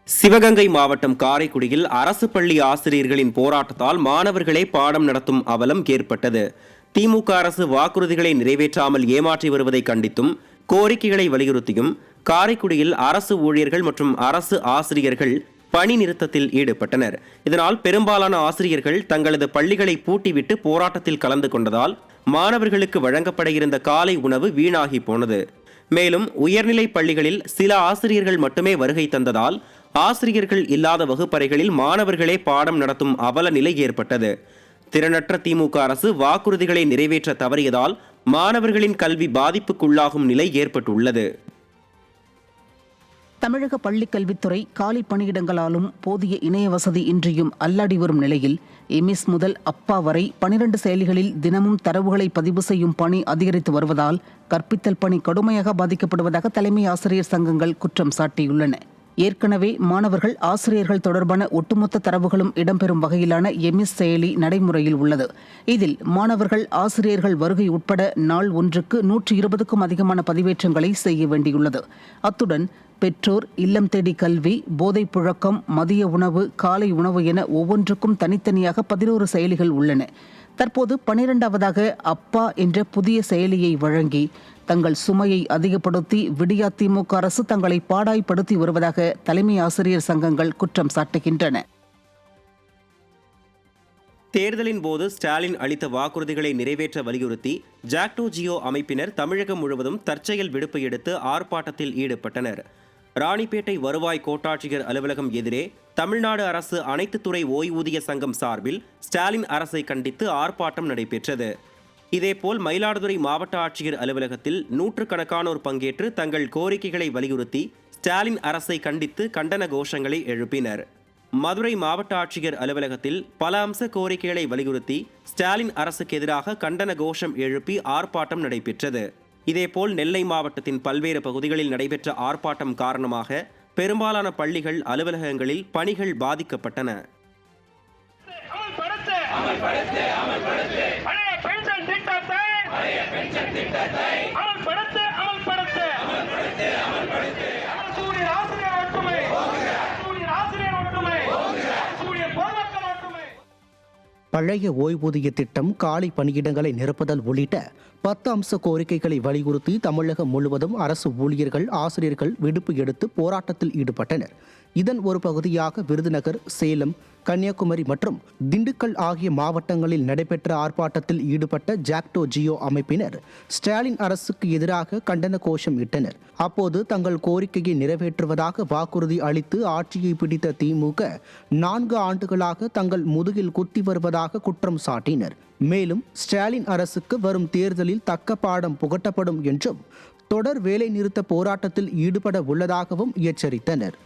சிவகங்கை மாவட்டம் காரைக்குடியில் அரசு பள்ளி ஆசிரியர்களின் போராட்டத்தால் மாணவர்களே பாடம் நடத்தும் அவலம் ஏற்பட்டது. திமுக அரசு வாக்குறுதிகளை நிறைவேற்றாமல் ஏமாற்றி வருவதை கண்டித்தும் கோரிக்கைகளை வலியுறுத்தியும் காரைக்குடியில் அரசு ஊழியர்கள் மற்றும் அரசு ஆசிரியர்கள் பணி நிறுத்தத்தில் ஈடுபட்டனர். இதனால் பெரும்பாலான ஆசிரியர்கள் தங்களது பள்ளிகளை பூட்டிவிட்டு போராட்டத்தில் கலந்து கொண்டதால் மாணவர்களுக்கு வழங்கப்பட இருந்த காலை உணவு வீணாகி போனது. மேலும் உயர்நிலை பள்ளிகளில் சில ஆசிரியர்கள் மட்டுமே வருகை தந்ததால் ஆசிரியர்கள் இல்லாத வகுப்பறைகளில் மாணவர்களே பாடம் நடத்தும் அவல நிலை ஏற்பட்டது. திறனற்ற திமுக அரசு வாக்குறுதிகளை நிறைவேற்ற தவறியதால் மாணவர்களின் கல்வி பாதிப்புக்குள்ளாகும் நிலை ஏற்பட்டுள்ளது. தமிழக பள்ளிக் கல்வித்துறை காலி பணியிடங்களாலும் போதிய இணைய வசதி இன்றியும் அல்லாடி வரும் நிலையில் எம்எஸ் முதல் அப்பா வரை 12 செயலிகளில் தினமும் தரவுகளை பதிவு செய்யும் பணி அதிகரித்து வருவதால் கற்பித்தல் பணி கடுமையாக பாதிக்கப்படுவதாக தலைமை ஆசிரியர் சங்கங்கள் குற்றம் சாட்டியுள்ளன. ஏற்கனவே மாணவர்கள் ஆசிரியர்கள் தொடர்பான ஒட்டுமொத்த தரவுகளும் இடம்பெறும் வகையிலான எம்எஸ் செயலி நடைமுறையில் உள்ளது. இதில் மாணவர்கள் ஆசிரியர்கள் வருகை உட்பட நாள் ஒன்றுக்கு 120க்கும் அதிகமான பதிவேற்றங்களை செய்ய வேண்டியுள்ளது. அத்துடன் பெற்றோர், இல்லம் தேடி கல்வி, போதைப் புழக்கம், மதிய உணவு, காலை உணவு என ஒவ்வொன்றுக்கும் தனித்தனியாக 11 செயலிகள் உள்ளன. தற்போது 12வதாக அப்பா என்ற புதிய செயலியை வழங்கி தங்கள் சுமையை அதிகப்படுத்தி விடியா திமுக அரசு தங்களை பாடாய்படுத்தி வருவதாக தலைமை ஆசிரியர் சங்கங்கள் குற்றம் சாட்டுகின்றன. தேர்தலின் போது ஸ்டாலின் அளித்த வாக்குறுதிகளை நிறைவேற்ற வலியுறுத்தி ஜாக்டோ ஜியோ அமைப்பினர் தமிழகம் முழுவதும் தற்செயல் விடுப்பு எடுத்து ஆர்ப்பாட்டத்தில் ஈடுபட்டனர். ராணிப்பேட்டை வருவாய் கோட்டாட்சியர் அலுவலகம் எதிரே தமிழ்நாடு அரசு அனைத்து துறை ஓய்வூதிய சங்கம் சார்பில் ஸ்டாலின் அரசை கண்டித்து ஆர்ப்பாட்டம் நடைபெற்றது. இதேபோல் மயிலாடுதுறை மாவட்ட ஆட்சியர் அலுவலகத்தில் நூற்றுக்கணக்கானோர் பங்கேற்று தங்கள் கோரிக்கைகளை வலியுறுத்தி ஸ்டாலின் அரசை கண்டித்து கண்டன கோஷங்களை எழுப்பினர். மதுரை மாவட்ட ஆட்சியர் அலுவலகத்தில் பல அம்ச கோரிக்கைகளை வலியுறுத்தி ஸ்டாலின் அரசுக்கு எதிராக கண்டன கோஷம் எழுப்பி ஆர்ப்பாட்டம் நடைபெற்றது. இதேபோல் நெல்லை மாவட்டத்தின் பல்வேறு பகுதிகளில் நடைபெற்ற ஆர்ப்பாட்டம் காரணமாக பெரும்பாலான பள்ளிகள், அலுவலகங்களில் பணிகள் பாதிக்கப்பட்டன. பழைய ஓய்வூதிய திட்டம், காலி பணியிடங்களை நிரப்புதல் உள்ளிட்ட 10 அம்ச கோரிக்கைகளை வலியுறுத்தி தமிழகம் முழுவதும் அரசு ஊழியர்கள், ஆசிரியர்கள் விடுப்பு எடுத்து போராட்டத்தில் ஈடுபட்டனர். இதன் ஒரு பகுதியாக விருதுநகர், சேலம், கன்னியாகுமரி மற்றும் திண்டுக்கல் ஆகிய மாவட்டங்களில் நடைபெற்ற ஆர்ப்பாட்டத்தில் ஈடுபட்ட ஜாக்டோ ஜியோ அமைப்பினர் ஸ்டாலின் அரசுக்கு எதிராக கண்டன கோஷம் இட்டனர். அப்போது தங்கள் கோரிக்கையை நிறைவேற்றுவதாக வாக்குறுதி அளித்து ஆட்சியை பிடித்த திமுக 4 ஆண்டுகளாக தங்கள் முதுகில் குத்தி வருவதாக குற்றம் சாட்டினர். மேலும் ஸ்டாலின் அரசுக்கு வரும் தேர்தலில் தக்க பாடம் புகட்டப்படும் என்றும் தொடர் வேலை நிறுத்த போராட்டத்தில் ஈடுபட உள்ளதாகவும் எச்சரித்தனர்.